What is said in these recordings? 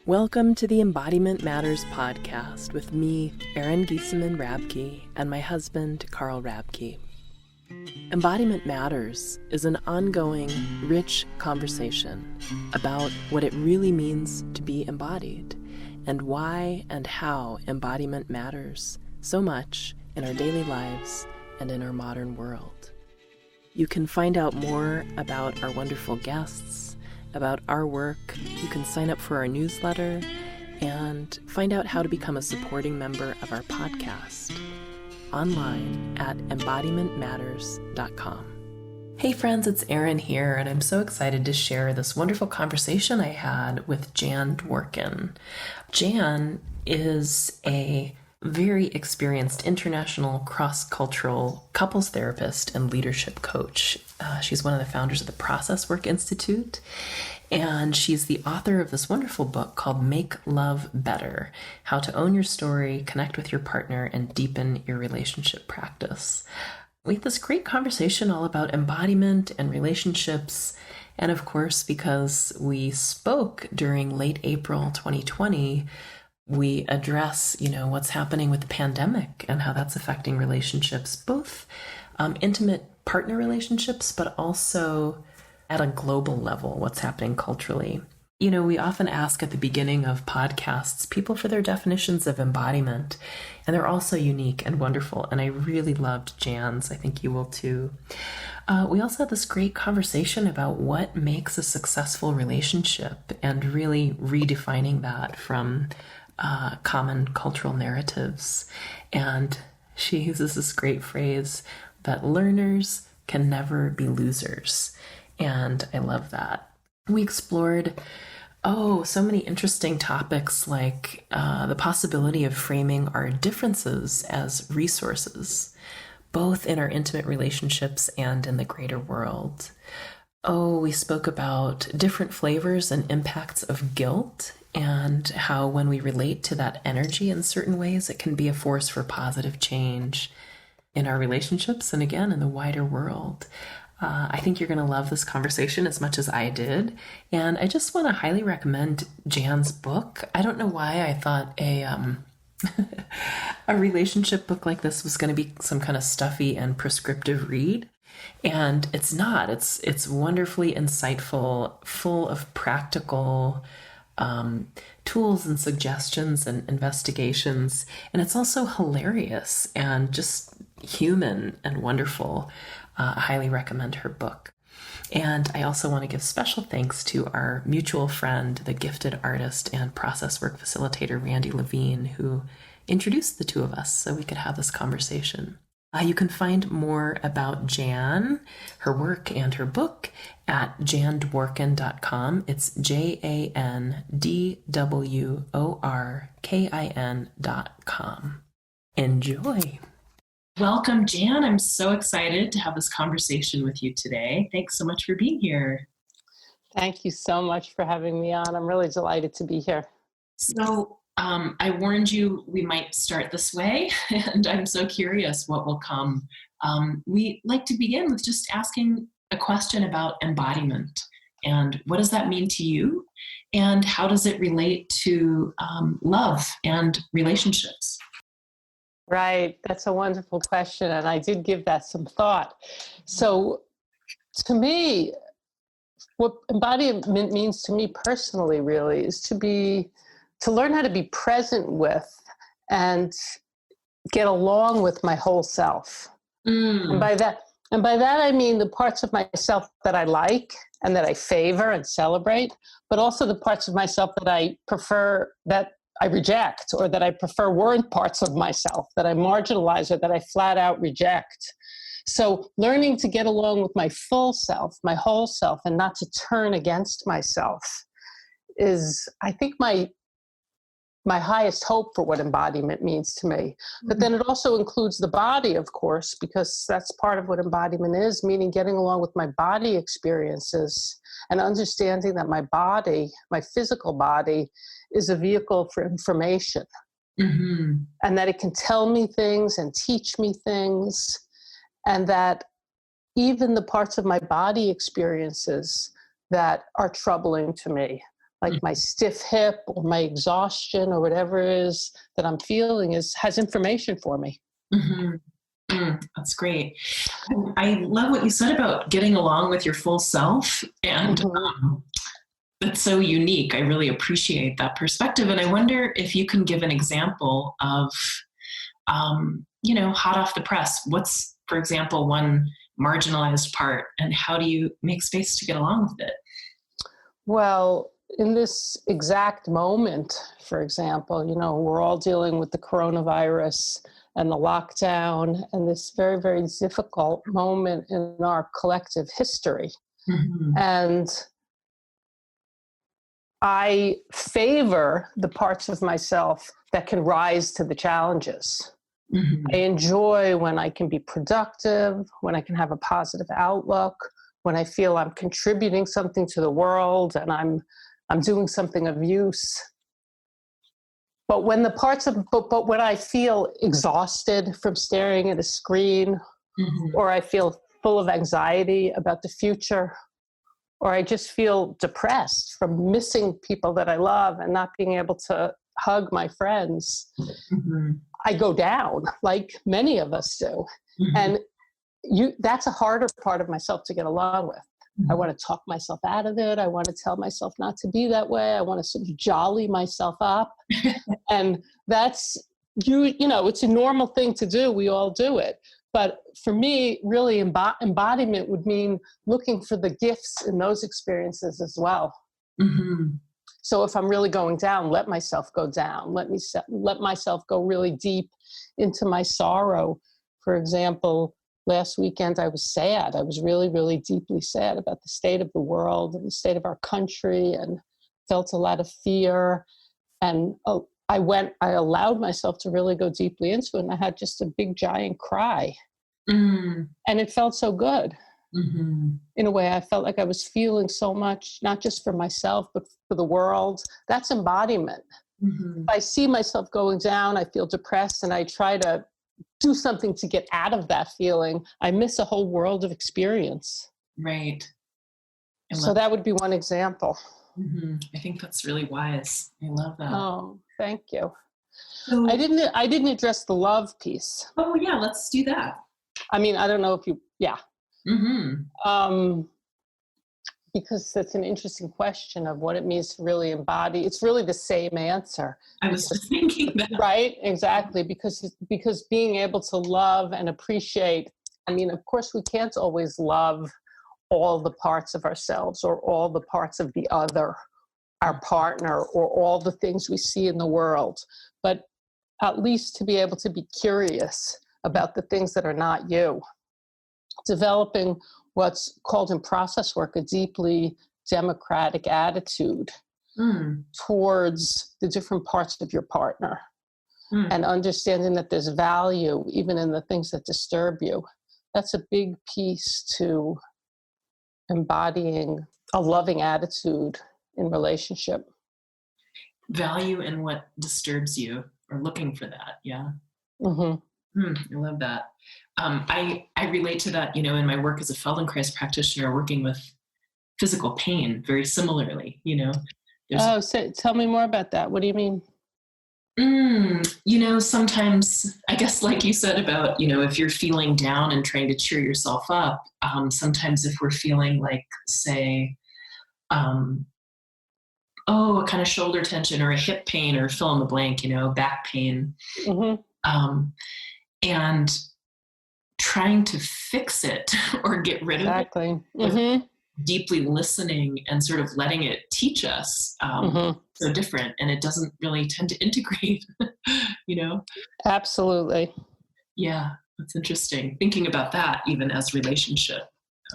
Welcome to the Embodiment Matters podcast with me, Erin Giesemann Rabke, and my husband, Carl Rabke. Embodiment Matters is an ongoing, rich conversation about what it really means to be embodied and why and how embodiment matters so much in our daily lives and in our modern world. You can find out more about our wonderful guests, about our work. You can sign up for our newsletter and find out how to become a supporting member of our podcast online at embodimentmatters.com. Hey friends, it's Erin here, and I'm so excited to share this wonderful conversation I had with Jan Dworkin. Jan is a very experienced international cross-cultural couples therapist and leadership coach. She's one of the founders of the Process Work Institute, and she's the author of this wonderful book called Make Love Better: How to Own Your Story, Connect with Your Partner, and Deepen Your Relationship Practice. We had this great conversation all about embodiment and relationships, and of course, because we spoke during late April 2020, we address, what's happening with the pandemic and how that's affecting relationships, both intimate partner relationships, but also at a global level, what's happening culturally. We often ask at the beginning of podcasts people for their definitions of embodiment, and they're all so unique and wonderful. And I really loved Jan's. I think you will too. We also had this great conversation about what makes a successful relationship and really redefining that from common cultural narratives. And she uses this great phrase that learners can never be losers. And I love that. We explored, so many interesting topics like the possibility of framing our differences as resources, both in our intimate relationships and in the greater world. We spoke about different flavors and impacts of guilt and how when we relate to that energy in certain ways, it can be a force for positive change in our relationships and again, in the wider world. I think you're going to love this conversation as much as I did. And I just want to highly recommend Jan's book. I don't know why I thought a relationship book like this was going to be some kind of stuffy and prescriptive read. And it's not. It's wonderfully insightful, full of practical tools and suggestions and investigations. And it's also hilarious and just human and wonderful. I highly recommend her book. And I also want to give special thanks to our mutual friend, the gifted artist and process work facilitator, Randee Levine, who introduced the two of us so we could have this conversation. You can find more about Jan, her work, and her book at jandworkin.com. It's JANDWORKIN.com. Enjoy. Welcome, Jan. I'm so excited to have this conversation with you today. Thanks so much for being here. Thank you so much for having me on. I'm really delighted to be here. So, I warned you we might start this way, and I'm so curious what will come. We like to begin with just asking a question about embodiment, and what does that mean to you, and how does it relate to love and relationships? Right, that's a wonderful question, and I did give that some thought. So, to me, what embodiment means to me personally really is to learn how to be present with and get along with my whole self. And by that I mean the parts of myself that I like and that I favor and celebrate, but also the parts of myself that I prefer, that I reject, or that I prefer weren't parts of myself, that I marginalize or that I flat out reject. So learning to get along with my full self, my whole self, and not to turn against myself is, I think, my highest hope for what embodiment means to me. But then it also includes the body, of course, because that's part of what embodiment is, meaning getting along with my body experiences and understanding that my body, my physical body, is a vehicle for information. And that it can tell me things and teach me things, and that even the parts of my body experiences that are troubling to me, like my stiff hip or my exhaustion or whatever it is that I'm feeling has information for me. Mm-hmm. That's great. I love what you said about getting along with your full self. And that's so unique. I really appreciate that perspective. And I wonder if you can give an example of, hot off the press. What's, for example, one marginalized part, and how do you make space to get along with it? Well, in this exact moment, for example, we're all dealing with the coronavirus and the lockdown and this very, very difficult moment in our collective history. Mm-hmm. And I favor the parts of myself that can rise to the challenges. Mm-hmm. I enjoy when I can be productive, when I can have a positive outlook, when I feel I'm contributing something to the world and I'm doing something of use. But when when I feel exhausted from staring at a screen, mm-hmm. or I feel full of anxiety about the future, or I just feel depressed from missing people that I love and not being able to hug my friends, mm-hmm. I go down like many of us do. Mm-hmm. And that's a harder part of myself to get along with. Mm-hmm. I want to talk myself out of it. I want to tell myself not to be that way. I want to sort of jolly myself up. And that's, it's a normal thing to do. We all do it. But for me, really embodiment would mean looking for the gifts in those experiences as well. Mm-hmm. So if I'm really going down, let myself go down. Let myself go really deep into my sorrow. For example, last weekend I was sad. I was really, really deeply sad about the state of the world and the state of our country, and felt a lot of fear. And I allowed myself to really go deeply into it, and I had just a big giant cry. Mm. And it felt so good. Mm-hmm. In a way, I felt like I was feeling so much, not just for myself, but for the world. That's embodiment. Mm-hmm. If I see myself going down, I feel depressed, and I try to do something to get out of that feeling, I miss a whole world of experience. Right. So that would be one example. Mm-hmm. I think that's really wise. I love that. Oh, thank you. So, I didn't address the love piece. Oh yeah, let's do that. I mean, I don't know if yeah. Mm-hmm. Because that's an interesting question of what it means to really embody. It's really the same answer. I was just thinking that. Right, exactly. Because being able to love and appreciate, I mean, of course we can't always love all the parts of ourselves or all the parts of the other, our partner, or all the things we see in the world. But at least to be able to be curious about the things that are not you. Developing what's called in process work a deeply democratic attitude towards the different parts of your partner, and understanding that there's value even in the things that disturb you. That's a big piece to embodying a loving attitude in relationship. Value in what disturbs you, or looking for that. Yeah. Mm-hmm. I love that. I relate to that, in my work as a Feldenkrais practitioner, working with physical pain very similarly, So tell me more about that. What do you mean? Sometimes, I guess like you said about, if you're feeling down and trying to cheer yourself up, sometimes if we're feeling like, say, a kind of shoulder tension or a hip pain or fill in the blank, back pain, and trying to fix it or get rid of it. Mm-hmm. Deeply listening and sort of letting it teach us so different, and it doesn't really tend to integrate. Absolutely. Yeah, that's interesting, thinking about that even as relationship.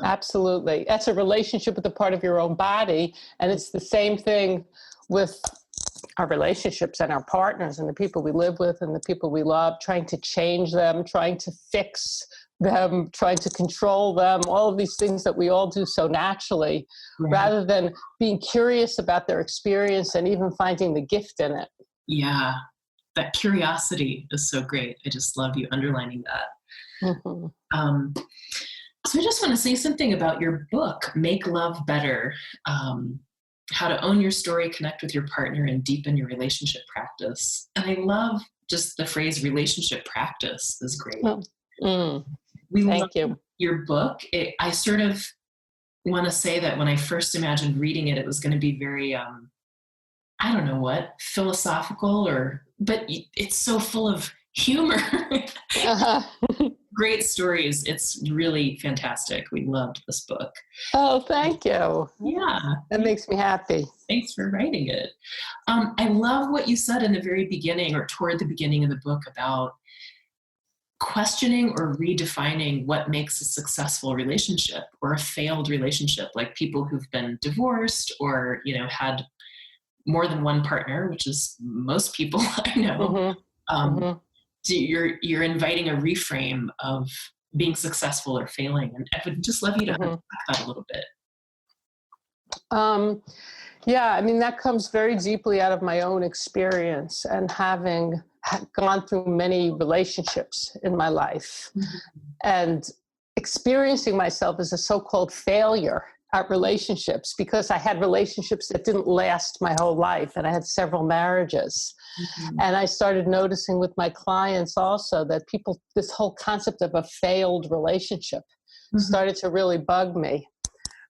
Absolutely. That's a relationship with a part of your own body, and it's the same thing with our relationships and our partners and the people we live with and the people we love, trying to change them, trying to fix them, trying to control them, all of these things that we all do so naturally, rather than being curious about their experience and even finding the gift in it. Yeah, that curiosity is so great. I just love you underlining that. Mm-hmm. So I just want to say something about your book, Make Love Better. how to own your story, connect with your partner, and deepen your relationship practice. And I love just the phrase relationship practice is great. We love Thank you. your book. I sort of want to say that when I first imagined reading it, it was going to be very, I don't know what, philosophical, but it's so full of humor. Great stories. It's really fantastic. We loved this book. Oh, thank you. Yeah. That makes me happy. Thanks for writing it. I love what you said in the very beginning or toward the beginning of the book about questioning or redefining what makes a successful relationship or a failed relationship, like people who've been divorced or, had more than one partner, which is most people I know. You're inviting a reframe of being successful or failing. And I would just love you to unpack that a little bit. Yeah, I mean, that comes very deeply out of my own experience and having gone through many relationships in my life and experiencing myself as a so-called failure at relationships because I had relationships that didn't last my whole life and I had several marriages. And I started noticing with my clients also that this whole concept of a failed relationship started to really bug me,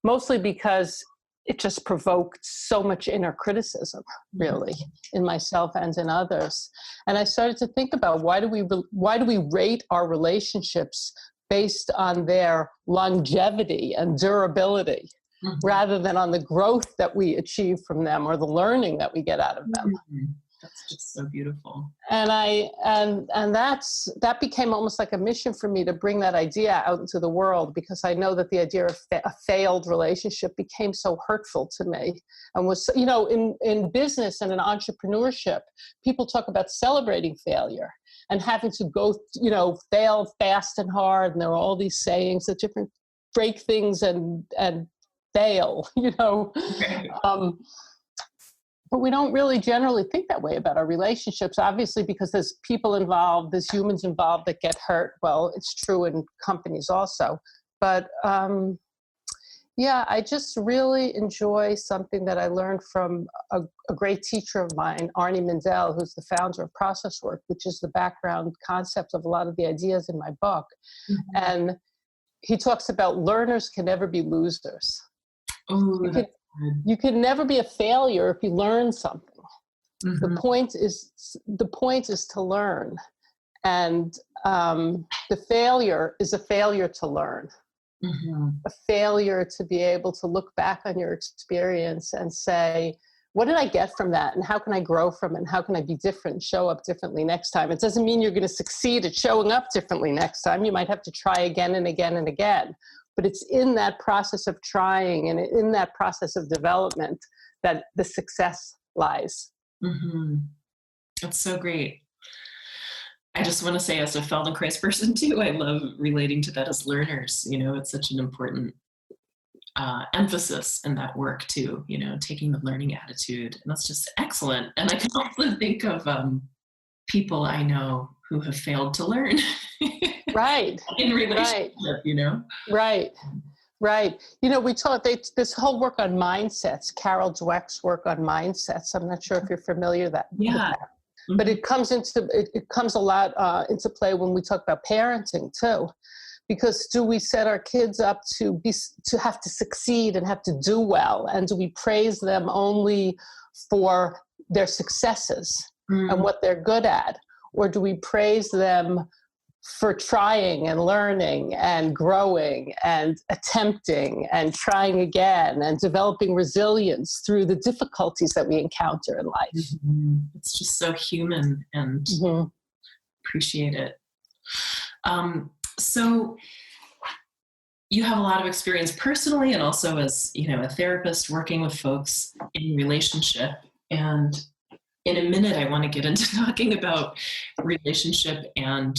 mostly because it just provoked so much inner criticism, really, in myself and in others. And I started to think about why do we rate our relationships based on their longevity and durability, rather than on the growth that we achieve from them or the learning that we get out of them. That's just so beautiful. And that became almost like a mission for me to bring that idea out into the world, because I know that the idea of a failed relationship became so hurtful to me and was, in business and in entrepreneurship, people talk about celebrating failure and having to go, fail fast and hard. And there are all these sayings that different break things and fail, but we don't really generally think that way about our relationships, obviously, because there's people involved, there's humans involved that get hurt. Well, it's true in companies also. But I just really enjoy something that I learned from a great teacher of mine, Arnie Mindell, who's the founder of Process Work, which is the background concept of a lot of the ideas in my book. And he talks about learners can never be losers. You can never be a failure if you learn something. The point is to learn, and the failure is a failure to learn. A failure to be able to look back on your experience and say, what did I get from that, and how can I grow from it, and how can I be different and show up differently next time? It doesn't mean you're going to succeed at showing up differently next time. You might have to try again and again and again. But it's in that process of trying and in that process of development that the success lies. That's so great. I just want to say, as a Feldenkrais person too, I love relating to that as learners. It's such an important emphasis in that work too, taking the learning attitude. And that's just excellent. And I can also think of people I know who have failed to learn. Right. In relationship, Right. We taught this whole work on mindsets, Carol Dweck's work on mindsets. I'm not sure if you're familiar with that. But it comes a lot into play when we talk about parenting too. Because do we set our kids up to have to succeed and have to do well? And do we praise them only for their successes and what they're good at? Or do we praise them for trying and learning and growing and attempting and trying again and developing resilience through the difficulties that we encounter in life? It's just so human, and appreciate it. So you have a lot of experience personally and also as, a therapist working with folks in relationship. And in a minute, I want to get into talking about relationship and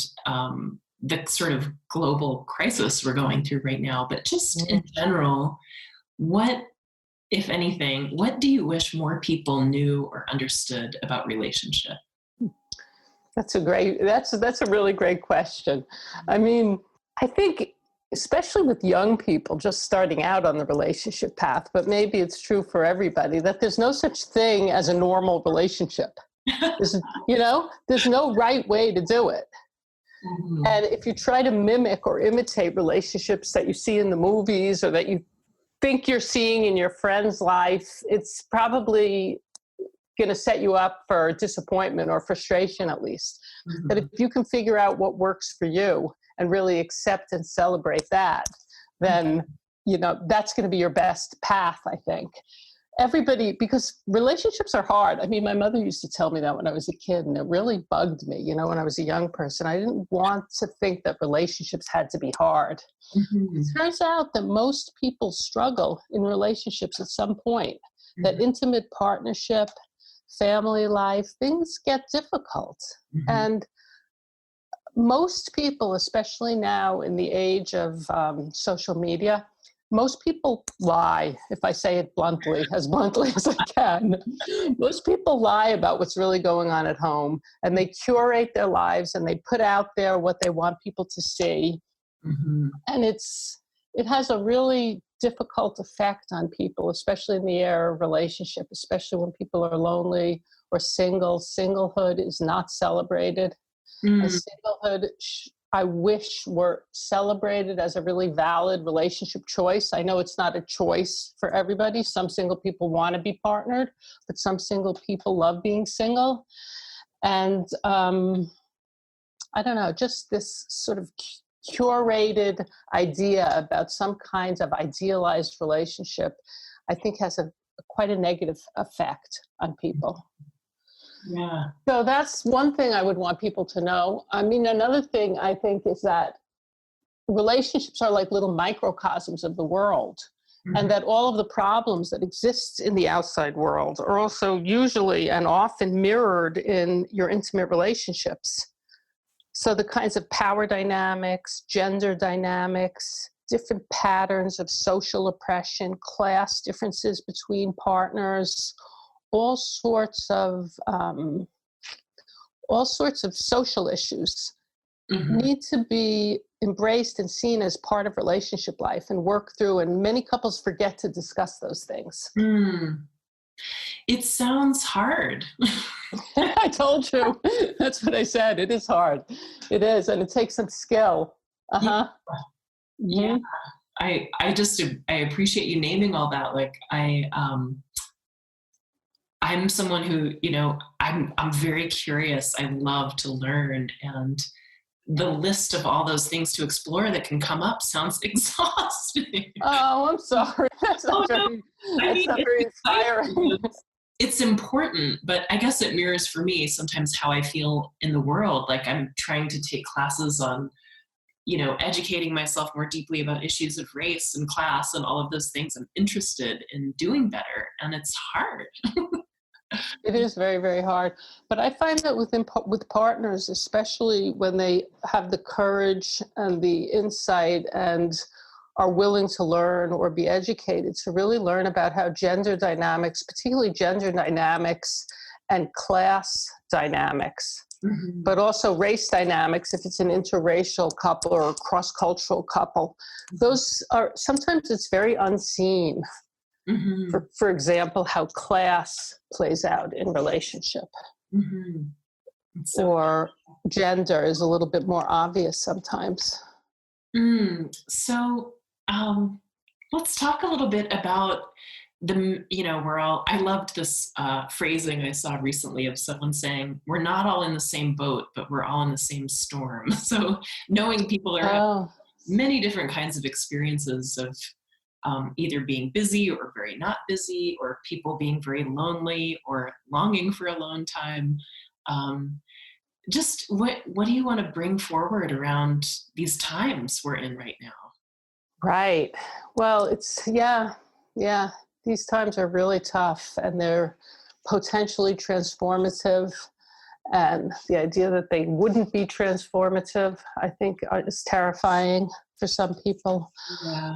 the sort of global crisis we're going through right now. But just in general, what, if anything, what do you wish more people knew or understood about relationship? That's a really great question. I mean, I think especially with young people just starting out on the relationship path, but maybe it's true for everybody, that there's no such thing as a normal relationship. There's no right way to do it. Mm-hmm. And if you try to mimic or imitate relationships that you see in the movies or that you think you're seeing in your friend's life, it's probably going to set you up for disappointment or frustration, at least. Mm-hmm. But if you can figure out what works for you and really accept and celebrate that, then, that's going to be your best path, I think. Everybody, because relationships are hard. I mean, my mother used to tell me that when I was a kid, and it really bugged me, when I was a young person. I didn't want to think that relationships had to be hard. Mm-hmm. It turns out that most people struggle in relationships at some point, mm-hmm. that intimate partnership, family life, things get difficult. Mm-hmm. And most people, especially now in the age of social media, most people lie, if I say it bluntly as I can. Most people lie about what's really going on at home, and they curate their lives and they put out there what they want people to see. Mm-hmm. And it has a really difficult effect on people, especially in the era of relationship, especially when people are lonely or single. Singlehood is not celebrated. Mm. And singlehood, I wish, were celebrated as a really valid relationship choice. I know it's not a choice for everybody. Some single people want to be partnered, but some single people love being single. And I don't know, just this sort of curated idea about some kinds of idealized relationship, I think has quite a negative effect on people. Yeah. So that's one thing I would want people to know. I mean, another thing I think is that relationships are like little microcosms of the world, mm-hmm. and that all of the problems that exist in the outside world are also usually and often mirrored in your intimate relationships. So the kinds of power dynamics, gender dynamics, different patterns of social oppression, class differences between partners, all sorts of social issues, mm-hmm. need to be embraced and seen as part of relationship life and worked through. And many couples forget to discuss those things. Mm. It sounds hard. I told you. That's what I said. It is hard. It is, and it takes some skill. Uh-huh. Yeah. Mm-hmm. I appreciate you naming all that. Like I'm someone who, I'm very curious. I love to learn, and the list of all those things to explore that can come up sounds exhausting. Oh, I'm sorry. That's not very inspiring. It's important, but I guess it mirrors for me sometimes how I feel in the world. Like I'm trying to take classes on, educating myself more deeply about issues of race and class and all of those things. I'm interested in doing better, and it's hard. It is very, very hard. But I find that with partners, especially when they have the courage and the insight and are willing to learn or be educated, to really learn about how gender dynamics, particularly gender dynamics and class dynamics, mm-hmm. but also race dynamics, if it's an interracial couple or a cross-cultural couple, those are, sometimes it's very unseen. Mm-hmm. For example, how class plays out in relationship. Mm-hmm. Or gender is a little bit more obvious sometimes. So let's talk a little bit about I loved this phrasing I saw recently of someone saying, we're not all in the same boat, but we're all in the same storm. So knowing people are having many different kinds of experiences of either being busy or very not busy, or people being very lonely or longing for alone time. Just what do you want to bring forward around these times we're in right now? Right. Well, these times are really tough, and they're potentially transformative. And the idea that they wouldn't be transformative, I think, is terrifying for some people. Yeah.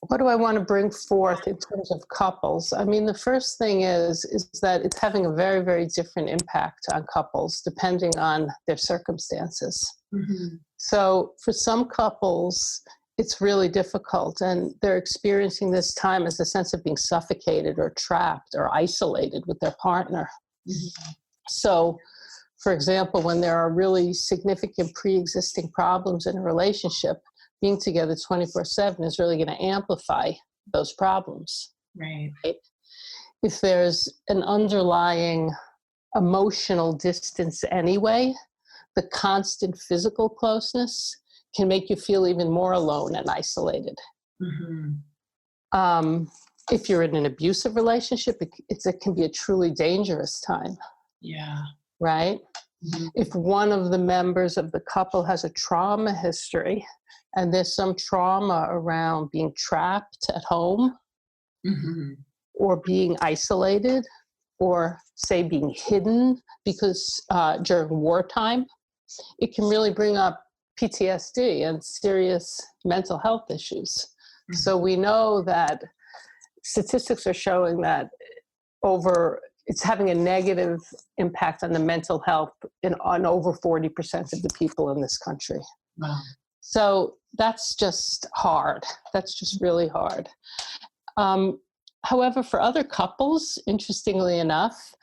What do I want to bring forth in terms of couples? I mean, the first thing is that it's having a very, very different impact on couples depending on their circumstances. Mm-hmm. So for some couples, it's really difficult, and they're experiencing this time as a sense of being suffocated or trapped or isolated with their partner. Mm-hmm. So, for example, when there are really significant pre-existing problems in a relationship, being together 24/7 is really going to amplify those problems. Right. If there's an underlying emotional distance anyway, the constant physical closeness can make you feel even more alone and isolated. Mm-hmm. If you're in an abusive relationship, it can be a truly dangerous time. Yeah. Right? Mm-hmm. If one of the members of the couple has a trauma history, and there's some trauma around being trapped at home, mm-hmm. or being isolated, or say being hidden because during wartime, it can really bring up PTSD and serious mental health issues. Mm-hmm. So we know that statistics are showing that it's having a negative impact on the mental health on over 40% of the people in this country. Wow. So that's just hard. That's just really hard. However, for other couples, interestingly enough,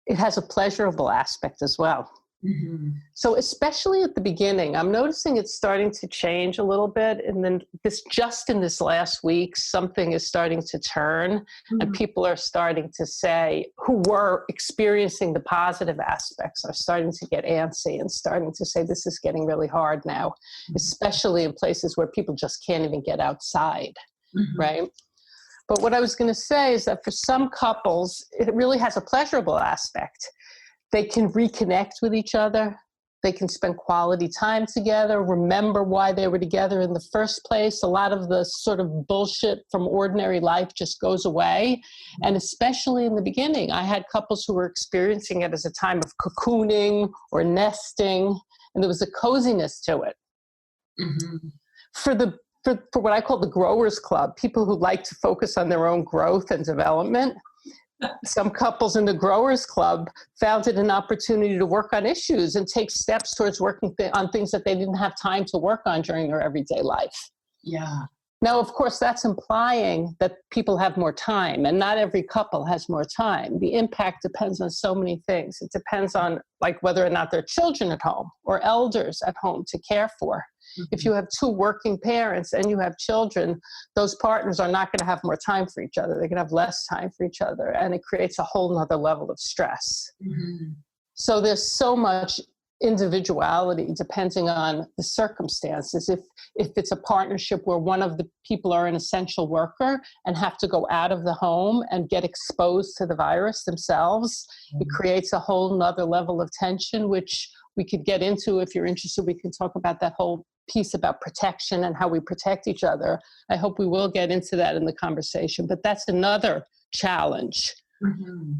it has a pleasurable aspect as well. Mm-hmm. So especially at the beginning, I'm noticing it's starting to change a little bit. And then in this last week, something is starting to turn, mm-hmm. and people are starting to say, who were experiencing the positive aspects, are starting to get antsy and starting to say, this is getting really hard now, mm-hmm. especially in places where people just can't even get outside, mm-hmm. right? But what I was going to say is that for some couples, it really has a pleasurable aspect. They can reconnect with each other. They can spend quality time together, remember why they were together in the first place. A lot of the sort of bullshit from ordinary life just goes away. And especially in the beginning, I had couples who were experiencing it as a time of cocooning or nesting, and there was a coziness to it. Mm-hmm. For what I call the growers club, people who like to focus on their own growth and development, some couples in the growers club found it an opportunity to work on issues and take steps towards working on things that they didn't have time to work on during their everyday life. Yeah. Now, of course, that's implying that people have more time, and not every couple has more time. The impact depends on so many things. It depends on whether or not there are children at home or elders at home to care for. Mm-hmm. If you have two working parents and you have children, those partners are not going to have more time for each other. They're going to have less time for each other, and it creates a whole nother level of stress. Mm-hmm. So there's so much individuality depending on the circumstances. If it's a partnership where one of the people are an essential worker and have to go out of the home and get exposed to the virus themselves, mm-hmm. it creates a whole nother level of tension, which we could get into. If you're interested, we can talk about that whole piece about protection and how we protect each other. I hope we will get into that in the conversation, but that's another challenge. Mm-hmm.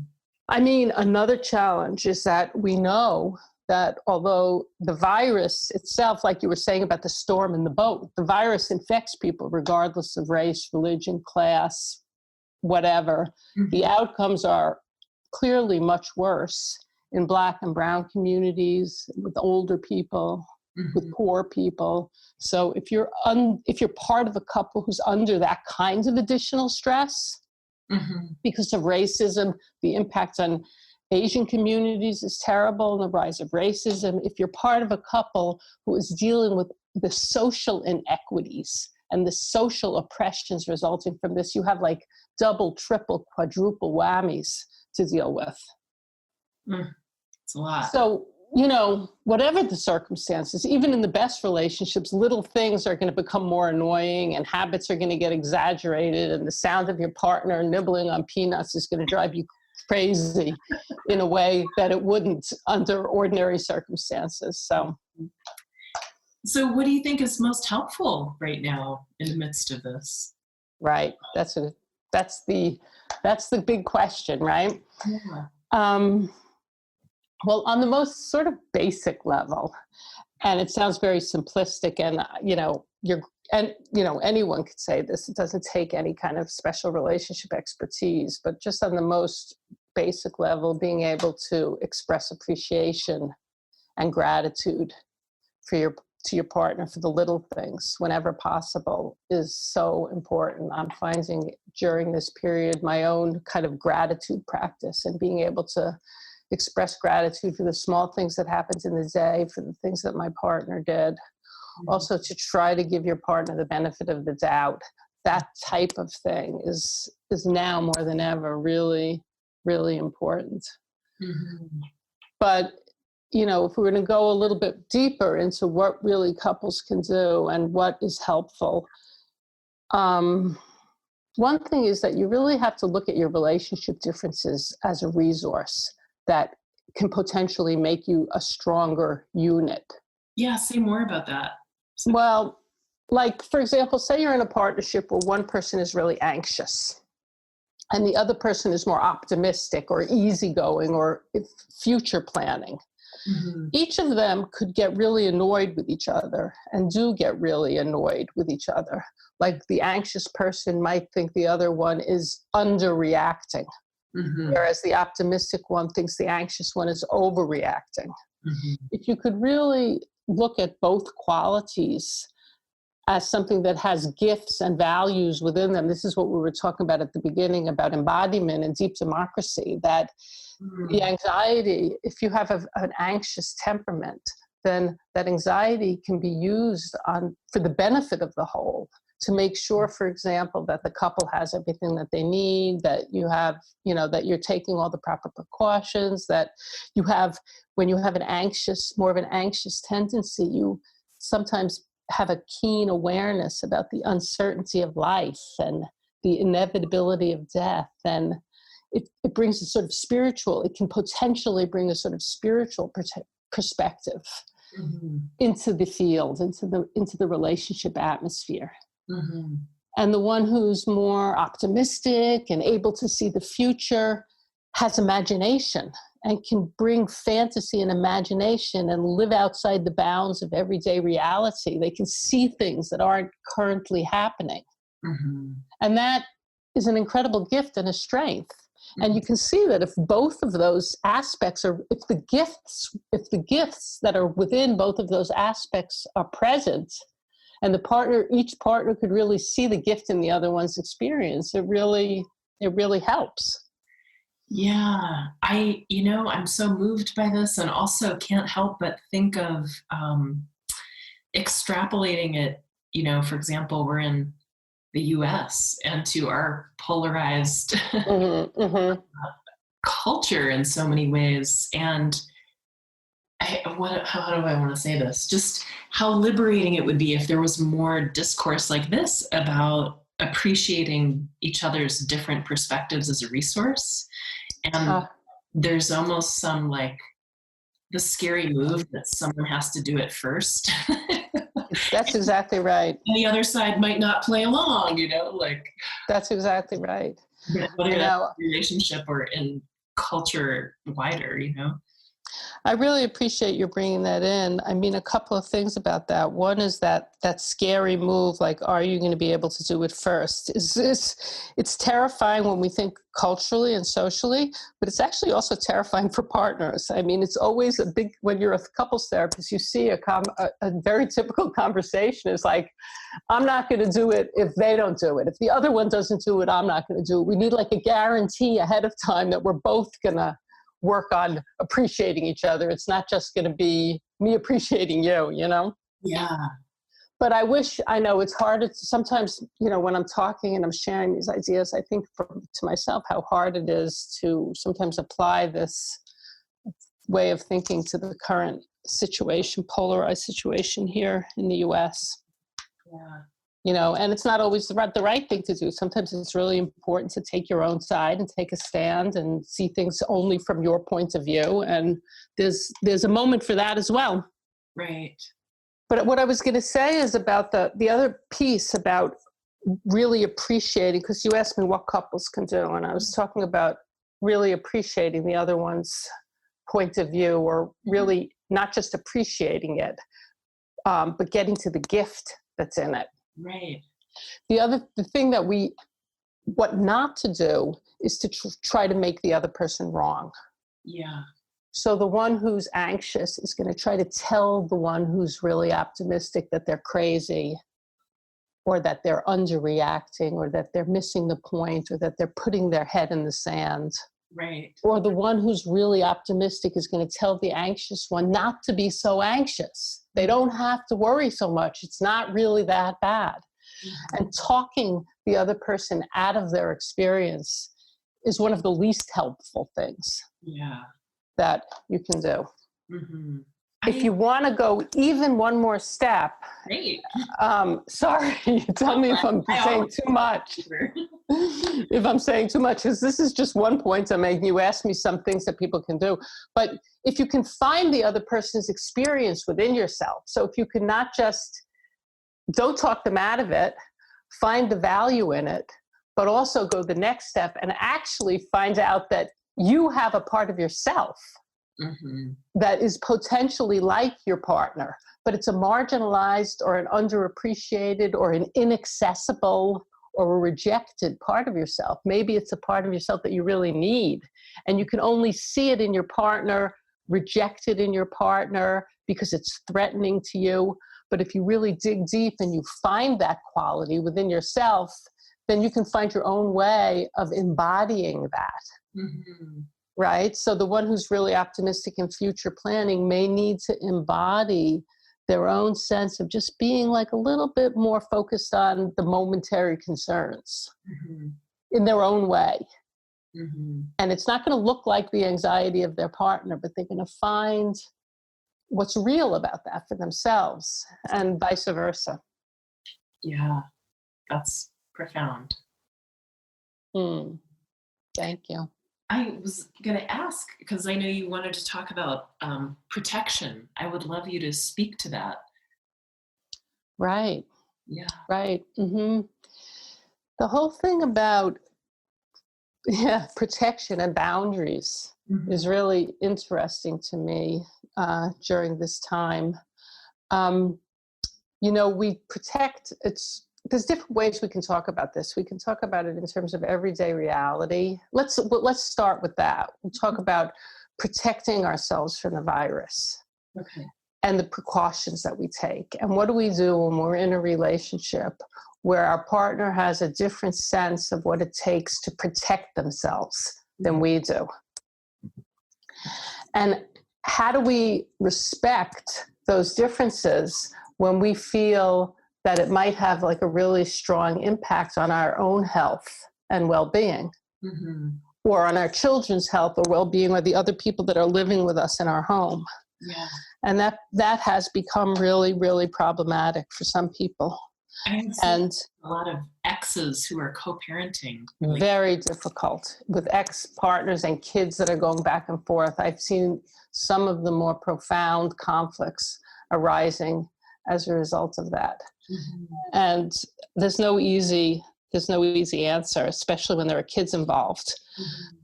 I mean, another challenge is that we know that although the virus itself, like you were saying about the storm in the boat, the virus infects people regardless of race, religion, class, whatever. Mm-hmm. The outcomes are clearly much worse in Black and brown communities, with older people, mm-hmm. with poor people. So if you're part of a couple who's under that kind of additional stress, mm-hmm. because of racism, the impact on Asian communities is terrible, and the rise of racism. If you're part of a couple who is dealing with the social inequities and the social oppressions resulting from this, you have double, triple, quadruple whammies to deal with. It's a lot. So, whatever the circumstances, even in the best relationships, little things are going to become more annoying, and habits are going to get exaggerated, and the sound of your partner nibbling on peanuts is going to drive you crazy in a way that it wouldn't under ordinary circumstances. So what do you think is most helpful right now in the midst of this? Right. That's the big question, right? Yeah. Well, on the most sort of basic level, and it sounds very simplistic, and and, you know, anyone could say this, it doesn't take any kind of special relationship expertise, but just on the most basic level, being able to express appreciation and gratitude to your partner for the little things whenever possible is so important. I'm finding during this period my own kind of gratitude practice and being able to express gratitude for the small things that happened in the day, for the things that my partner did. Also to try to give your partner the benefit of the doubt. That type of thing is now more than ever really, really important. Mm-hmm. But, you know, if we're going to go a little bit deeper into what really couples can do and what is helpful, one thing is that you really have to look at your relationship differences as a resource that can potentially make you a stronger unit. Yeah, say more about that. Well, like, for example, say you're in a partnership where one person is really anxious and the other person is more optimistic or easygoing or future planning. Mm-hmm. Each of them could get really annoyed with each other and do get really annoyed with each other. Like the anxious person might think the other one is underreacting, mm-hmm. whereas the optimistic one thinks the anxious one is overreacting. Mm-hmm. If you could really look at both qualities as something that has gifts and values within them. This is what we were talking about at the beginning about embodiment and deep democracy, that the anxiety, if you have an anxious temperament, then that anxiety can be used for the benefit of the whole, to make sure, for example, that the couple has everything that they need, that you have, you know, that you're taking all the proper precautions, that you have, when you have more of an anxious tendency, you sometimes have a keen awareness about the uncertainty of life and the inevitability of death. And it brings a sort of spiritual, it can potentially bring a sort of spiritual perspective mm-hmm. into the field, into the relationship atmosphere. Mm-hmm. And the one who's more optimistic and able to see the future has imagination and can bring fantasy and imagination and live outside the bounds of everyday reality. They can see things that aren't currently happening. Mm-hmm. And that is an incredible gift and a strength. Mm-hmm. And you can see that if both of those aspects if the gifts that are within both of those aspects are present, and each partner could really see the gift in the other one's experience, it really helps. Yeah, I'm so moved by this, and also can't help but think of extrapolating it, you know, for example, we're in the US and to our polarized mm-hmm, mm-hmm. culture in so many ways. And how do I want to say this? Just how liberating it would be if there was more discourse like this about appreciating each other's different perspectives as a resource. And there's almost some like the scary move that someone has to do it first. That's exactly right. And the other side might not play along, you know, like. That's exactly right. Whether that's in relationship or in culture wider, you know. I really appreciate you bringing that in. I mean, a couple of things about that. One is that scary move, like, are you going to be able to do it first? It's terrifying when we think culturally and socially, but it's actually also terrifying for partners. I mean, it's always when you're a couples therapist, you see a very typical conversation is like, I'm not going to do it if they don't do it. If the other one doesn't do it, I'm not going to do it. We need like a guarantee ahead of time that we're both going to work on appreciating each other. It's not just going to be me appreciating you, you know? Yeah. But I know it's hard. Sometimes, you know, when I'm talking and I'm sharing these ideas, I think to myself how hard it is to sometimes apply this way of thinking to the current situation, polarized situation here in the US. Yeah. You know, and it's not always the right thing to do. Sometimes it's really important to take your own side and take a stand and see things only from your point of view. And there's a moment for that as well. Right. But what I was going to say is about the other piece about really appreciating, because you asked me what couples can do, and I was talking about really appreciating the other one's point of view, or really not just appreciating it, but getting to the gift that's in it. Right. The thing that what not to do is to try to make the other person wrong. Yeah. So the one who's anxious is going to try to tell the one who's really optimistic that they're crazy, or that they're underreacting, or that they're missing the point, or that they're putting their head in the sand. Right. Or the one who's really optimistic is going to tell the anxious one not to be so anxious. They don't have to worry so much. It's not really that bad. Mm-hmm. And talking the other person out of their experience is one of the least helpful things that you can do. Mm-hmm. If you want to go even one more step, sorry, tell me if I'm saying too much. If I'm saying too much, because this is just one point I'm making. You asked me some things that people can do. But if you can find the other person's experience within yourself, so if you can not just, don't talk them out of it, find the value in it, but also go the next step and actually find out that you have a part of yourself that is potentially like your partner, but it's a marginalized or an underappreciated or an inaccessible or a rejected part of yourself. Maybe it's a part of yourself that you really need, and you can only see it in your partner, reject it in your partner because it's threatening to you. But if you really dig deep and you find that quality within yourself, then you can find your own way of embodying that. Mm-hmm. Right? So the one who's really optimistic in future planning may need to embody their own sense of just being like a little bit more focused on the momentary concerns in their own way. Mm-hmm. And it's not going to look like the anxiety of their partner, but they're going to find what's real about that for themselves, and vice versa. Yeah, that's profound. Thank you. I was going to ask, because I know you wanted to talk about protection. I would love you to speak to that. Right. Yeah. Right. Mm-hmm. The whole thing about protection and boundaries is really interesting to me during this time. We protect, there's different ways we can talk about this. We can talk about it in terms of everyday reality. Let's start with that. We'll talk about protecting ourselves from the virus. Okay. And the precautions that we take. And what do we do when we're in a relationship where our partner has a different sense of what it takes to protect themselves than we do? And how do we respect those differences when we feel that it might have like a really strong impact on our own health and well-being, or on our children's health or well-being, or the other people that are living with us in our home? Yeah. And that has become really, really problematic for some people. And a lot of exes who are co-parenting. Very difficult with ex-partners and kids that are going back and forth. I've seen some of the more profound conflicts arising as a result of that. And there's no easy answer, especially when there are kids involved.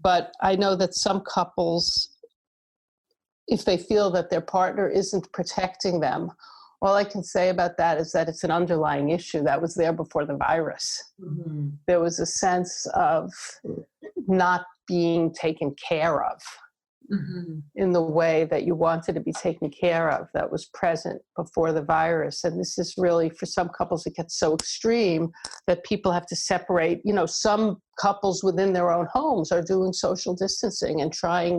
But I know that some couples, if they feel that their partner isn't protecting them, all I can say about that is that it's an underlying issue that was there before the virus. There was a sense of not being taken care of in the way that you wanted to be taken care of, that was present before the virus. And this is really, for some couples, it gets so extreme that people have to separate. Some couples within their own homes are doing social distancing and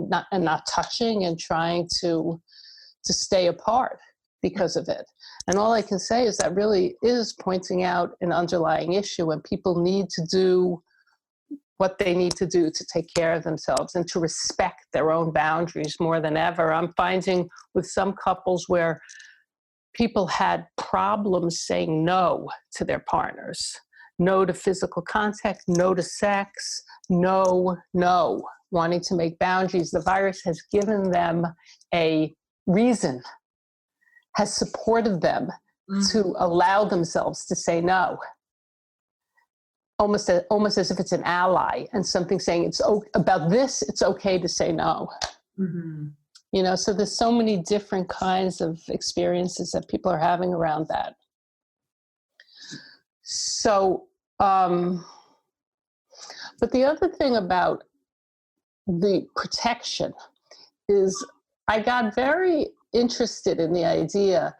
not touching, and trying to stay apart because of it. And all I can say is that really is pointing out an underlying issue, and people need to do what they need to do to take care of themselves and to respect their own boundaries more than ever. I'm finding with some couples where people had problems saying no to their partners, no to physical contact, no to sex, no, wanting to make boundaries. The virus has given them a reason, has supported them to allow themselves to say no. Almost as if it's an ally, and something saying about this, it's okay to say no. So there's so many different kinds of experiences that people are having around that. So, but the other thing about the protection is I got very interested in the idea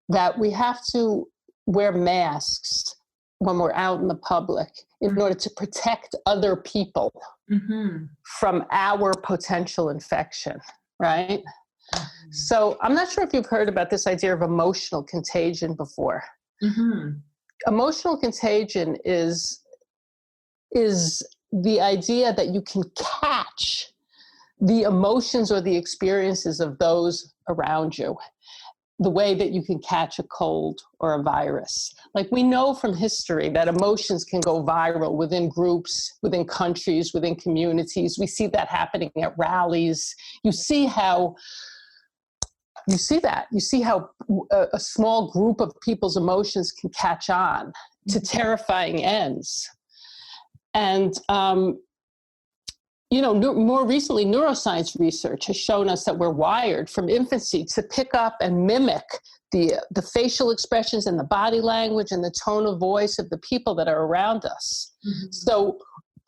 that we have to wear masks when we're out in the public in order to protect other people from our potential infection, right? So I'm not sure if you've heard about this idea of emotional contagion before. Emotional contagion is the idea that you can catch the emotions or the experiences of those around you, the way that you can catch a cold or a virus. Like, we know from history that emotions can go viral within groups, within countries, within communities. We see that happening at rallies. You see how a small group of people's emotions can catch on to terrifying ends. And, more recently, neuroscience research has shown us that we're wired from infancy to pick up and mimic the facial expressions and the body language and the tone of voice of the people that are around us. So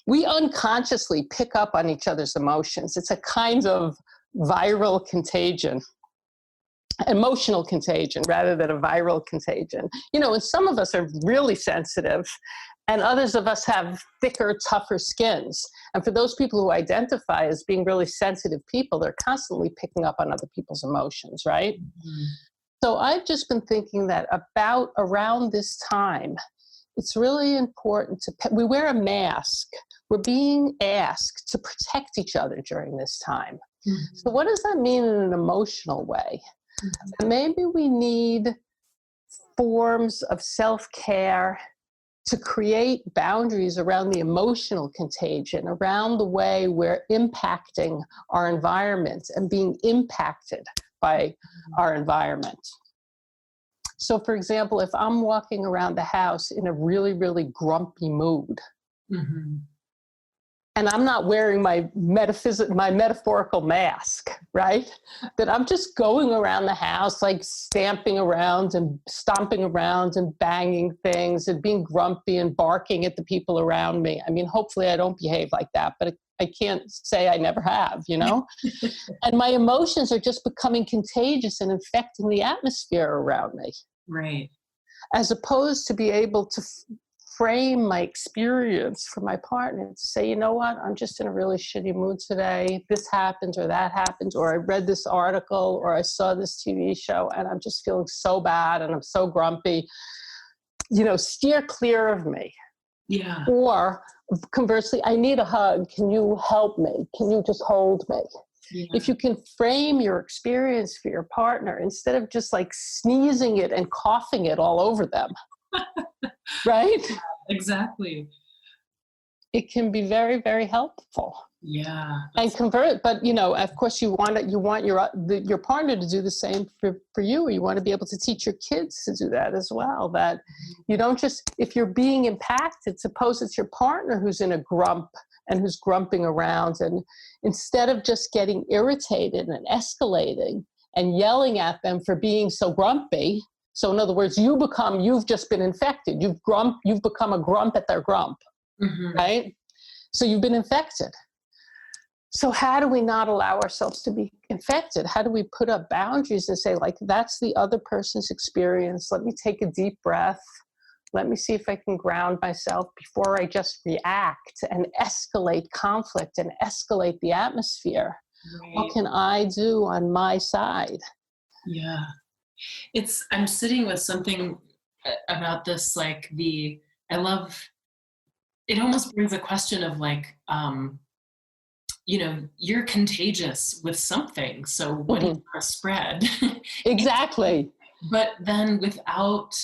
we unconsciously pick up on each other's emotions. It's a kind of viral contagion. Emotional contagion rather than a viral contagion. And some of us are really sensitive, and others of us have thicker, tougher skins. And for those people who identify as being really sensitive people, they're constantly picking up on other people's emotions, right? So I've just been thinking that around this time, it's really important we wear a mask. We're being asked to protect each other during this time. So what does that mean in an emotional way? Maybe we need forms of self-care to create boundaries around the emotional contagion, around the way we're impacting our environment and being impacted by our environment. So, for example, if I'm walking around the house in a really, really grumpy mood, and I'm not wearing my metaphorical mask, right? That I'm just going around the house, like stamping around and stomping around and banging things and being grumpy and barking at the people around me. I mean, hopefully I don't behave like that, but I can't say I never have, And my emotions are just becoming contagious and infecting the atmosphere around me. Right. As opposed to be able to frame my experience for my partner to say, you know what, I'm just in a really shitty mood today. This happens or that happens, or I read this article or I saw this TV show and I'm just feeling so bad and I'm so grumpy. Steer clear of me. Yeah. Or conversely, I need a hug. Can you help me? Can you just hold me? Yeah. If you can frame your experience for your partner instead of just like sneezing it and coughing it all over them. Right? Exactly. It can be very, very helpful. Yeah. And convert, but of course you want your partner to do the same for you, or you want to be able to teach your kids to do that as well. That you don't just, if you're being impacted, suppose it's your partner who's in a grump and who's grumping around, and instead of just getting irritated and escalating and yelling at them for being so grumpy. So in other words, you've just been infected. You've become a grump at their grump, right? So you've been infected. So how do we not allow ourselves to be infected? How do we put up boundaries and say, like, that's the other person's experience. Let me take a deep breath. Let me see if I can ground myself before I just react and escalate conflict and escalate the atmosphere. Right. What can I do on my side? Yeah. I'm sitting with something about this, like it almost brings a question of like, you're contagious with something. So what do you want to spread? Exactly. But then without,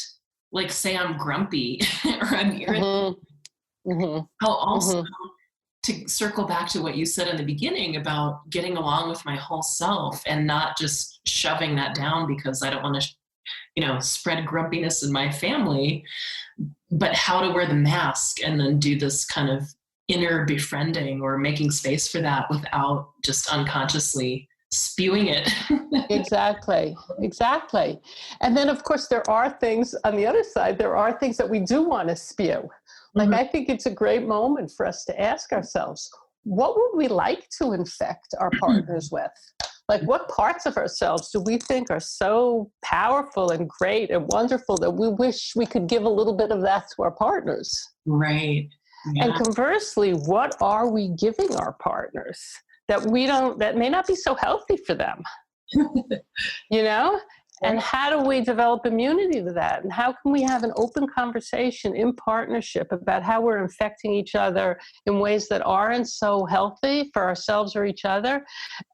like, say I'm grumpy or I'm irritated, how also to circle back to what you said in the beginning about getting along with my whole self and not just shoving that down because I don't want to, spread grumpiness in my family, but how to wear the mask and then do this kind of inner befriending or making space for that without just unconsciously spewing it. Exactly. And then, of course, there are things on the other side, there are things that we do want to spew. Like, I think it's a great moment for us to ask ourselves, what would we like to infect our partners with? Like, what parts of ourselves do we think are so powerful and great and wonderful that we wish we could give a little bit of that to our partners? Right. Yeah. And conversely, what are we giving our partners that may not be so healthy for them? You know? And how do we develop immunity to that? And how can we have an open conversation in partnership about how we're infecting each other in ways that aren't so healthy for ourselves or each other?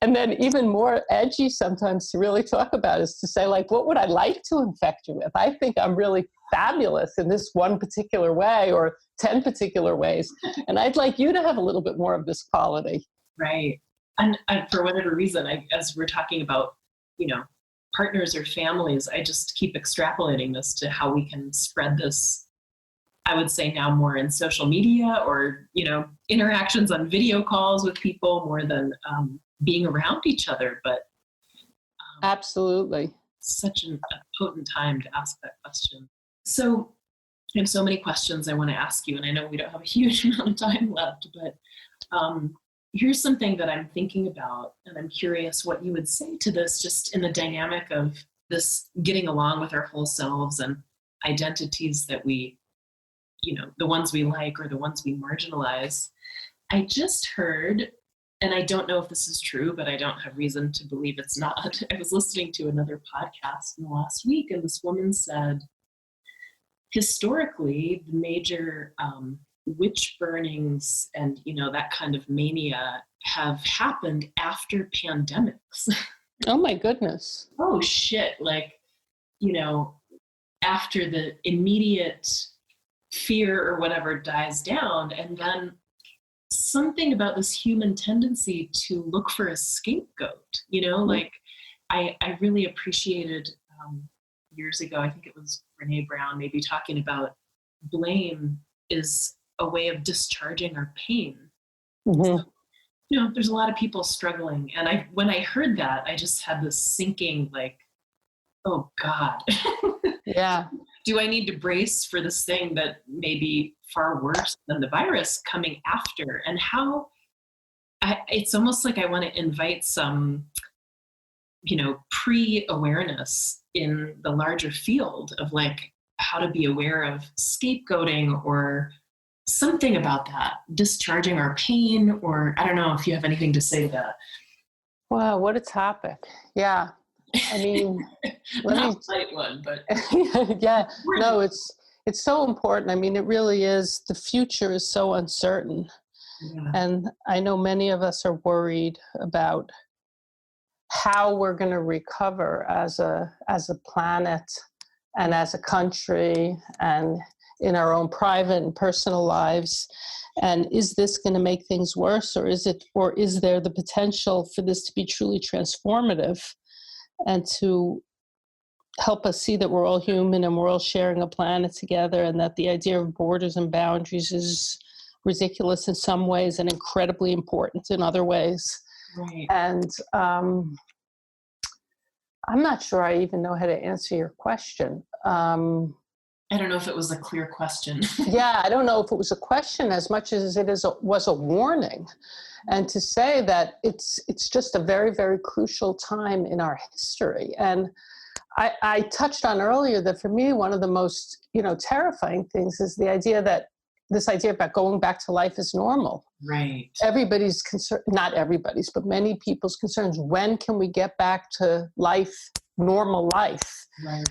And then even more edgy sometimes to really talk about is to say, like, what would I like to infect you with? I think I'm really fabulous in this one particular way or 10 particular ways. And I'd like you to have a little bit more of this quality. Right. And for whatever reason, as we're talking about, partners or families, I just keep extrapolating this to how we can spread this, I would say now more in social media or, interactions on video calls with people more than being around each other. But absolutely. Such a potent time to ask that question. So I have so many questions I want to ask you, and I know we don't have a huge amount of time left, but here's something that I'm thinking about, and I'm curious what you would say to this, just in the dynamic of this getting along with our whole selves and identities that we, the ones we like or the ones we marginalize. I just heard, and I don't know if this is true, but I don't have reason to believe it's not. I was listening to another podcast in the last week, and this woman said, historically, the major witch burnings and that kind of mania have happened after pandemics. Oh my goodness. Oh shit. Like, after the immediate fear or whatever dies down, and then something about this human tendency to look for a scapegoat, like I really appreciated years ago, I think it was Brene Brown maybe talking about blame is a way of discharging our pain. Mm-hmm. So, there's a lot of people struggling. And when I heard that, I just had this sinking like, oh God. Yeah. Do I need to brace for this thing that may be far worse than the virus coming after? And how, it's almost like I want to invite some, pre-awareness in the larger field of like how to be aware of scapegoating or something about that, discharging our pain, or I don't know if you have anything to say to that. Wow, what a topic. Yeah. I mean, not a light one, but yeah, no, it's so important. I mean, it really is. The future is so uncertain. Yeah. And I know many of us are worried about how we're going to recover as a planet and as a country and in our own private and personal lives. And is this going to make things worse, or is there the potential for this to be truly transformative and to help us see that we're all human and we're all sharing a planet together, and that the idea of borders and boundaries is ridiculous in some ways and incredibly important in other ways. Right. And I'm not sure I even know how to answer your question. I don't know if it was a clear question. Yeah, I don't know if it was a question as much as it was a warning. And to say that it's just a very, very crucial time in our history. And I touched on earlier that for me, one of the most, terrifying things is this idea about going back to life as normal. Right. Everybody's concern, not everybody's, but many people's concerns, when can we get back to life, normal life? Right.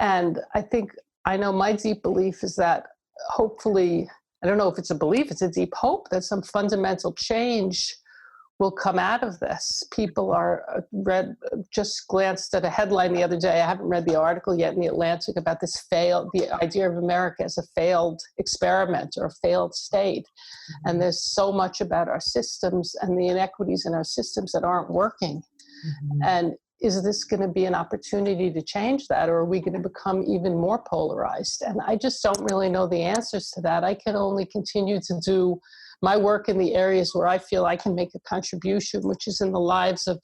And I know my deep belief is that hopefully, I don't know if it's a belief, it's a deep hope that some fundamental change will come out of this. People just glanced at a headline the other day. I haven't read the article yet in the Atlantic about the idea of America as a failed experiment or a failed state. Mm-hmm. And there's so much about our systems and the inequities in our systems that aren't working. Mm-hmm. And is this going to be an opportunity to change that, or are we going to become even more polarized? And I just don't really know the answers to that. I can only continue to do my work in the areas where I feel I can make a contribution, which is in the lives of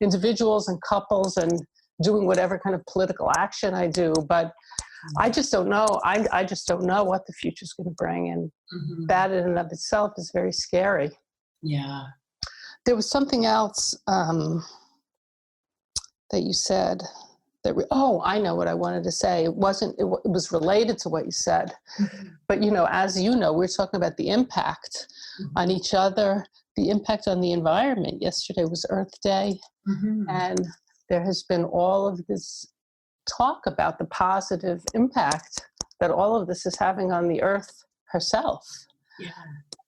individuals and couples and doing whatever kind of political action I do. But I just don't know. I just don't know what the future is going to bring. And that in and of itself is very scary. Yeah. There was something else that you said that, I know what I wanted to say. It was related to what you said. But, as you know, we're talking about the impact on each other, the impact on the environment. Yesterday was Earth Day. And there has been all of this talk about the positive impact that all of this is having on the Earth herself. Yeah.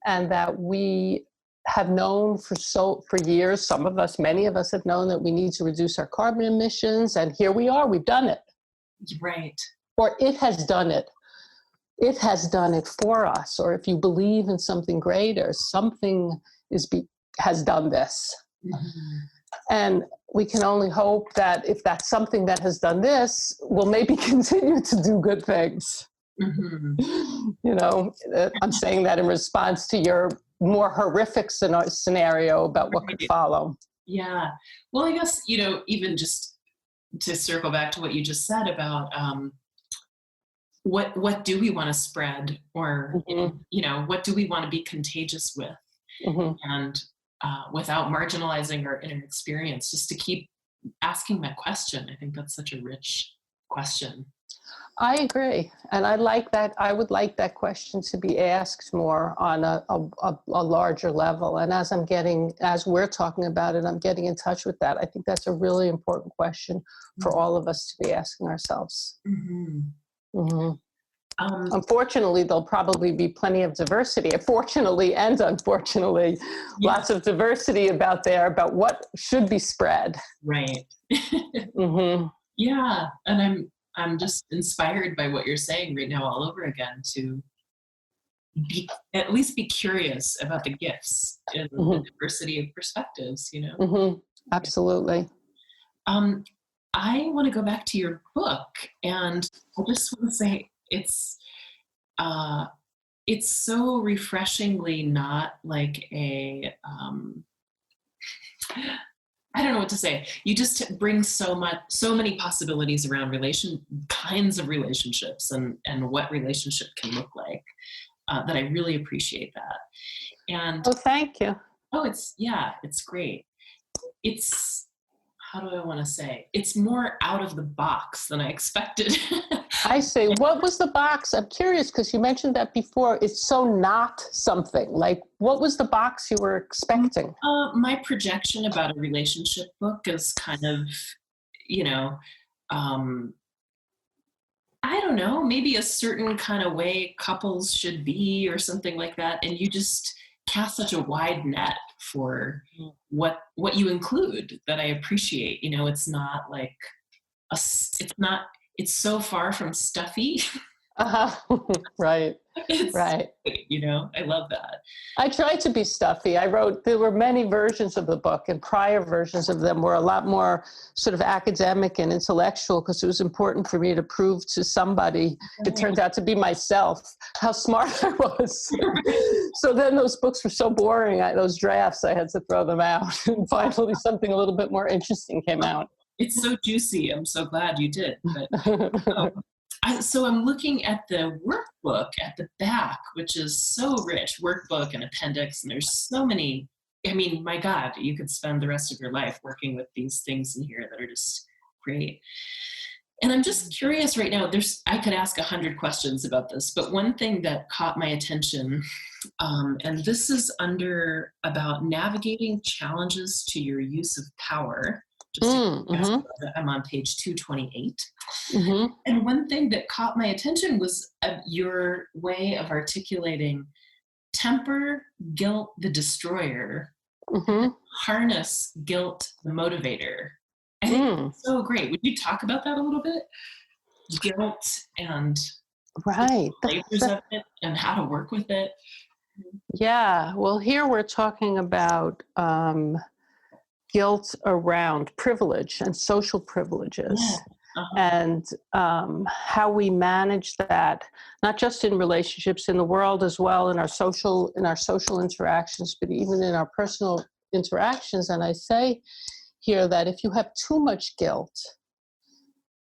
And that we have known for years, many of us have known that we need to reduce our carbon emissions, and here we are, we've done it. Right. Or it has done it. It has done it for us. Or if you believe in something greater, something has done this. And we can only hope that if that's something that has done this, we'll maybe continue to do good things. I'm saying that in response to your more horrific scenario about what could follow. Yeah. Well, I guess, even just to circle back to what you just said about what do we want to spread, or, what do we want to be contagious with? And without marginalizing our inner experience, just to keep asking that question. I think that's such a rich question. I agree. And I like that. I would like that question to be asked more on a larger level. And as we're talking about it, I'm getting in touch with that. I think that's a really important question for all of us to be asking ourselves. Unfortunately, there'll probably be plenty of diversity. Fortunately and unfortunately, lots of diversity about what should be spread. Right. Yeah. And I'm just inspired by what you're saying right now all over again, to at least be curious about the gifts in the diversity of perspectives, Absolutely. I want to go back to your book, and I just want to say it's so refreshingly not like I don't know what to say. You just bring so many possibilities around kinds of relationships and what relationship can look like, that I really appreciate that. And thank you. It's great. It's, how do I want to say? It's more out of the box than I expected. I see. What was the box? I'm curious because you mentioned that before. It's so not something. Like, what was the box you were expecting? My projection about a relationship book is kind of, I don't know, maybe a certain kind of way couples should be or something like that. And you just cast such a wide net for what you include that I appreciate. It's not like it's so far from stuffy. Right. Right. I love that. I tried to be stuffy. There were many versions of the book, and prior versions of them were a lot more sort of academic and intellectual, because it was important for me to prove to somebody, it turned out to be myself, how smart I was. So then those books were so boring, those drafts, I had to throw them out. And finally something a little bit more interesting came out. It's so juicy. I'm so glad you did. But, so I'm looking at the workbook at the back, which is so rich, workbook and appendix, and there's so many. I mean, my God, you could spend the rest of your life working with these things in here that are just great. And I'm just curious right now, I could ask 100 questions about this, but one thing that caught my attention, and this is about navigating challenges to your use of power. I'm on page 228. And one thing that caught my attention was your way of articulating temper, guilt, the destroyer, harness, guilt, the motivator. I think it's so great. Would you talk about that a little bit? Guilt and the flavors of it and how to work with it. Yeah. Well, here we're talking about guilt around privilege and social privileges. and how we manage that, not just in relationships, in the world as well, in our social interactions, but even in our personal interactions. And I say here that if you have too much guilt,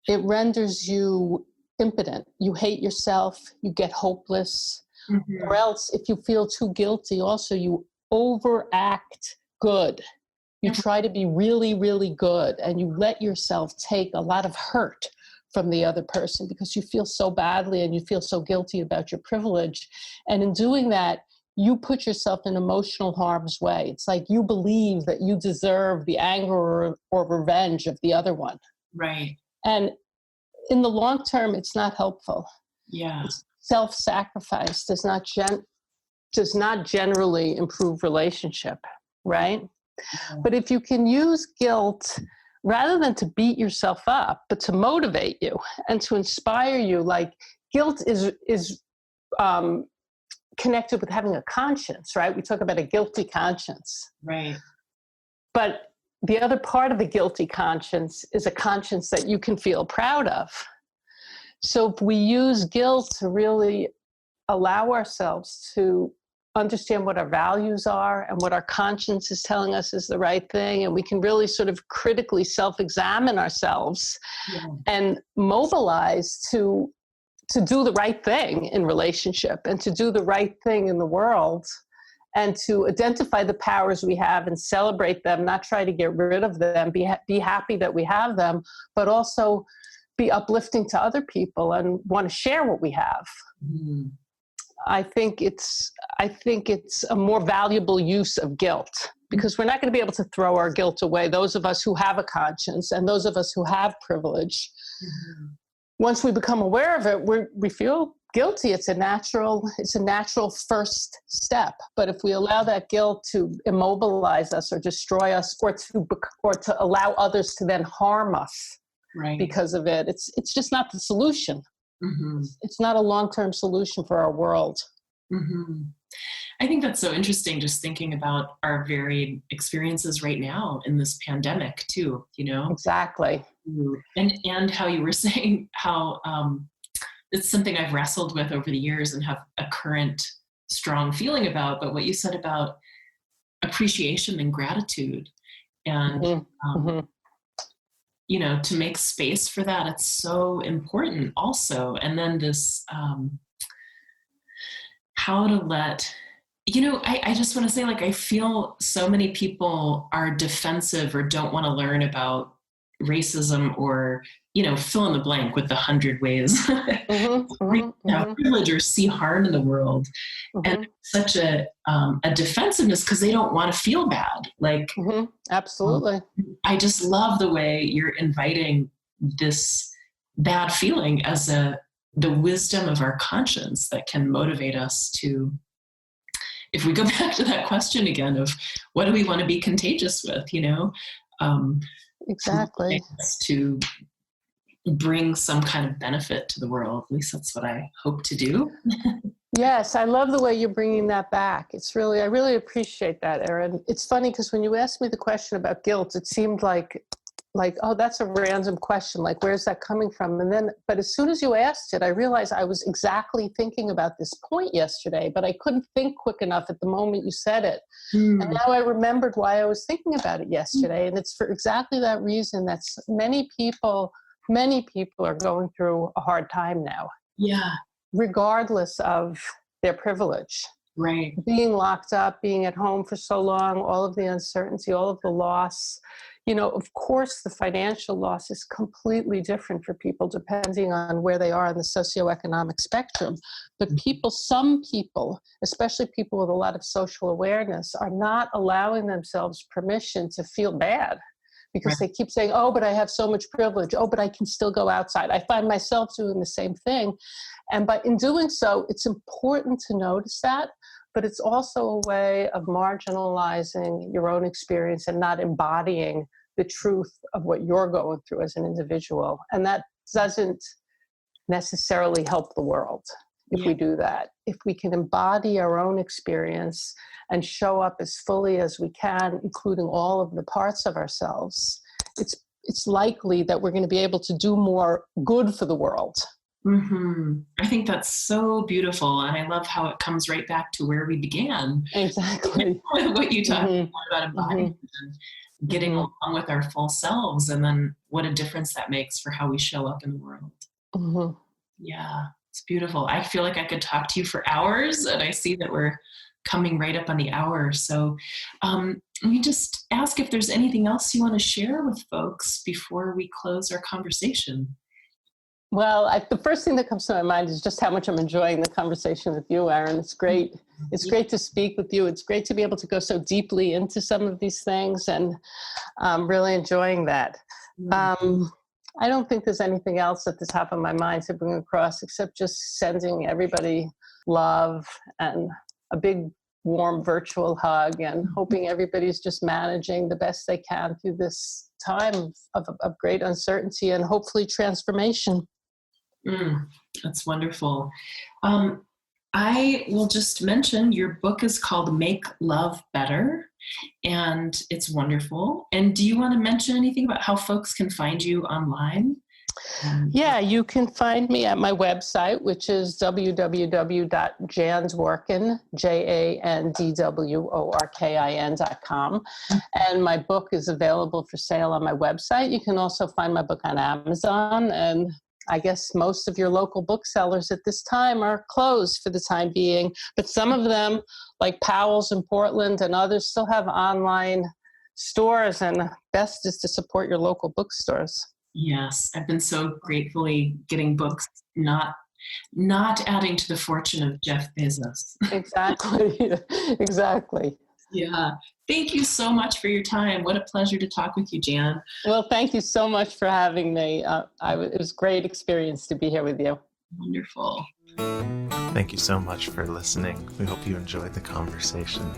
it renders you impotent. You hate yourself, you get hopeless. Mm-hmm. Or else, if you feel too guilty, also you overact good. You try to be really, really good, and you let yourself take a lot of hurt from the other person because you feel so badly and you feel so guilty about your privilege. And in doing that, you put yourself in emotional harm's way. It's like you believe that you deserve the anger or revenge of the other one. Right. And in the long term, it's not helpful. Yeah. Self-sacrifice does not generally improve relationship, right? Yeah. But if you can use guilt rather than to beat yourself up, but to motivate you and to inspire you, like guilt is connected with having a conscience, right? We talk about a guilty conscience. Right. But the other part of the guilty conscience is a conscience that you can feel proud of. So if we use guilt to really allow ourselves to understand what our values are and what our conscience is telling us is the right thing, and we can really sort of critically self-examine ourselves and mobilize to do the right thing in relationship and to do the right thing in the world, and to identify the powers we have and celebrate them, not try to get rid of them, be happy that we have them, but also be uplifting to other people and want to share what we have. Mm-hmm. I think it's a more valuable use of guilt, because we're not going to be able to throw our guilt away. Those of us who have a conscience and those of us who have privilege, mm-hmm. once we become aware of it, we feel guilty. It's a natural first step. But if we allow that guilt to immobilize us or destroy us, or to allow others to then harm us, right, because of it, it's just not the solution. Mm-hmm. It's not a long-term solution for our world. Mm-hmm. I think that's so interesting, just thinking about our varied experiences right now in this pandemic too, Exactly. And how you were saying how it's something I've wrestled with over the years and have a current strong feeling about, but what you said about appreciation and gratitude and mm-hmm. To make space for that, it's so important also. And then this, how to let, I just want to say, like, I feel so many people are defensive or don't want to learn about racism or, fill in the blank with the 100 ways mm-hmm. privilege or see harm in the world. Mm-hmm. And such a defensiveness because they don't want to feel bad. Like, mm-hmm. Absolutely. I just love the way you're inviting this bad feeling as the wisdom of our conscience that can motivate us to, if we go back to that question again of what do we want to be contagious with, exactly, to bring some kind of benefit to the world. At least that's what I hope to do. Yes, I love the way you're bringing that back. I really appreciate that, Erin. It's funny because when you asked me the question about guilt, it seemed like, oh, that's a random question. Like, where's that coming from? But as soon as you asked it, I realized I was exactly thinking about this point yesterday, but I couldn't think quick enough at the moment you said it. And now I remembered why I was thinking about it yesterday. And it's for exactly that reason that many people are going through a hard time now. Yeah. Regardless of their privilege. Right. Being locked up, being at home for so long, all of the uncertainty, all of the loss. Of course, the financial loss is completely different for people depending on where they are on the socioeconomic spectrum. But some people, especially people with a lot of social awareness, are not allowing themselves permission to feel bad. Because they keep saying, oh, but I have so much privilege. Oh, but I can still go outside. I find myself doing the same thing. But in doing so, it's important to notice that, but it's also a way of marginalizing your own experience and not embodying the truth of what you're going through as an individual. And that doesn't necessarily help the world if we do that. If we can embody our own experience and show up as fully as we can, including all of the parts of ourselves, it's likely that we're going to be able to do more good for the world. Mm-hmm. I think that's so beautiful. And I love how it comes right back to where we began. Exactly. What you talked Mm-hmm. about embodiment and getting along with our full selves, and then what a difference that makes for how we show up in the world. Mm-hmm. Yeah, it's beautiful. I feel like I could talk to you for hours, and I see that we're coming right up on the hour. So let me just ask if there's anything else you want to share with folks before we close our conversation. Well, the first thing that comes to my mind is just how much I'm enjoying the conversation with you, Erin. It's great. It's great to speak with you. It's great to be able to go so deeply into some of these things, and I'm really enjoying that. I don't think there's anything else at the top of my mind to bring across except just sending everybody love and a big, warm virtual hug, and hoping everybody's just managing the best they can through this time of great uncertainty and hopefully transformation. That's wonderful. I will just mention your book is called Make Love Better, and it's wonderful. And do you want to mention anything about how folks can find you online? Yeah, you can find me at my website, which is www.jandworkin, JANDWORKIN.com. And my book is available for sale on my website. You can also find my book on Amazon, and I guess most of your local booksellers at this time are closed for the time being, but some of them, like Powell's in Portland and others, still have online stores, and best is to support your local bookstores. Yes, I've been so gratefully getting books, not adding to the fortune of Jeff Bezos. Exactly. Exactly. Yeah. Thank you so much for your time. What a pleasure to talk with you, Jan. Well, thank you so much for having me. It was a great experience to be here with you. Wonderful. Thank you so much for listening. We hope you enjoyed the conversation.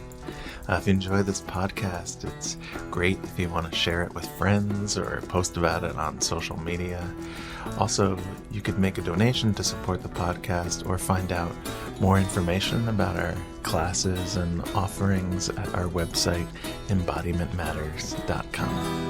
If you enjoy this podcast, it's great if you want to share it with friends or post about it on social media. Also, you could make a donation to support the podcast or find out more information about our classes and offerings at our website, embodimentmatters.com.